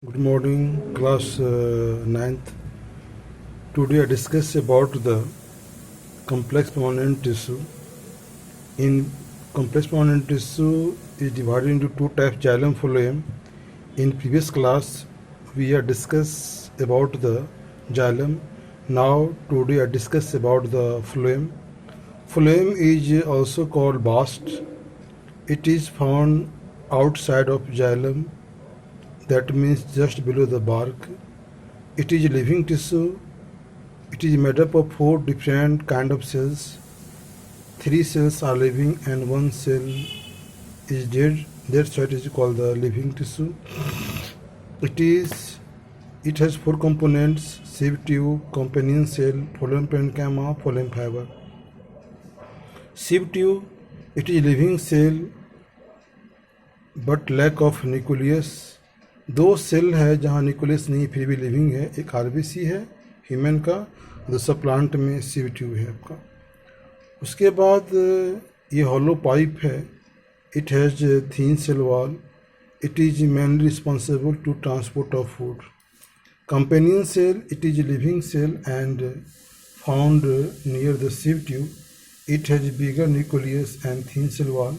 Good morning, class 9th. Today I discuss about the complex permanent tissue. In complex permanent tissue is divided into two types, xylem, phloem. In previous class we have discussed about the xylem. Now today I discuss about the phloem. Phloem is also called bast. It is found outside of xylem, that means just below the bark. It is living tissue. It is made up of 4 different kind of cells. 3 cells are living and 1 cell is dead. That's why it is called the living tissue. It has 4 components: sieve tube, companion cell, phloem parenchyma, phloem fiber. Sieve tube, it is living cell but lack of nucleus. 2 cell है जहाँ nucleus नहीं फिर भी living है. एक RBC है human का, दूसरा प्लांट में सीव ट्यूब है आपका. उसके बाद ये हॉलो पाइप है. It has thin cell wall. It is mainly responsible to transport of food. Companion cell, it is living cell and found near the sieve tube. It has bigger nucleus and thin cell wall.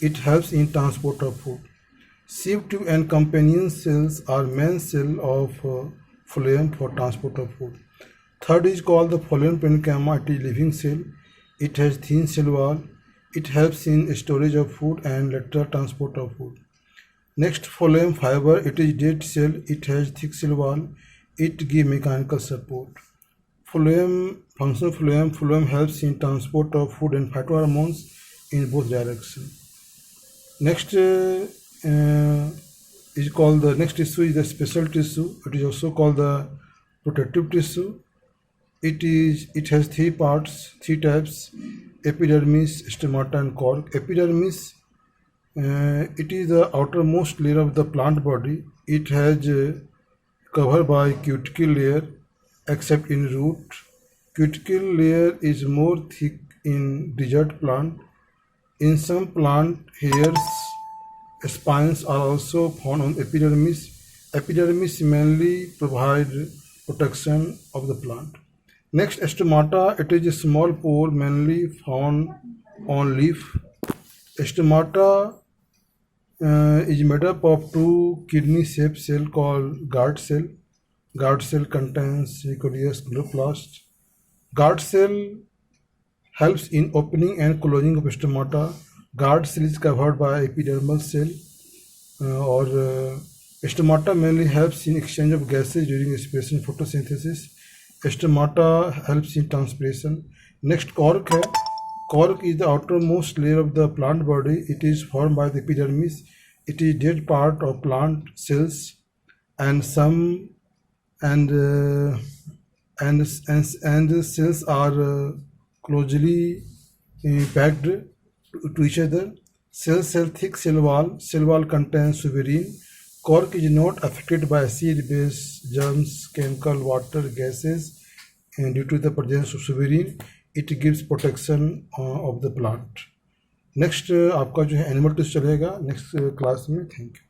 It helps in transport of food. Sieve tube and companion cells are main cell of phloem for transport of food. Third is called the phloem parenchyma. It is living cell. It has thin cell wall. It helps in storage of food and lateral transport of food. Next, phloem fiber. It is dead cell. It has thick cell wall. It gives mechanical support. Phloem function of phloem helps in transport of food and phytohormones in both directions. Next is called the next tissue is the special tissue. It is also called the protective tissue. It has 3 parts, 3 types: epidermis, stomata, and cork. Epidermis, it is the outermost layer of the plant body. It has covered by cuticle layer, except in root. Cuticle layer is more thick in desert plant. In some plant, hairs, spines are also found on epidermis. Epidermis mainly provide protection of the plant. Next, stomata. It is a small pore mainly found on leaf. Stomata is made up of 2 kidney-shaped cells called guard cell. Guard cell contains nucleus, chloroplast. Guard cell helps in opening and closing of stomata. Guard cell is covered by epidermal cell. Stomata mainly helps in exchange of gases during respiration photosynthesis. Stomata helps in transpiration. Next, cork है. Cork is the outermost layer of the plant body. It is formed by the epidermis. It is dead part of plant cells and the cells are closely packed to each other. Cells have thick cell wall. Cell wall contains suberin. Cork is not affected by acid, base, germs, chemical, water, gases, and due to the presence of suberin, it gives protection of the plant. Next आपका जो है animal tissue चलेगा next class में. Thank you.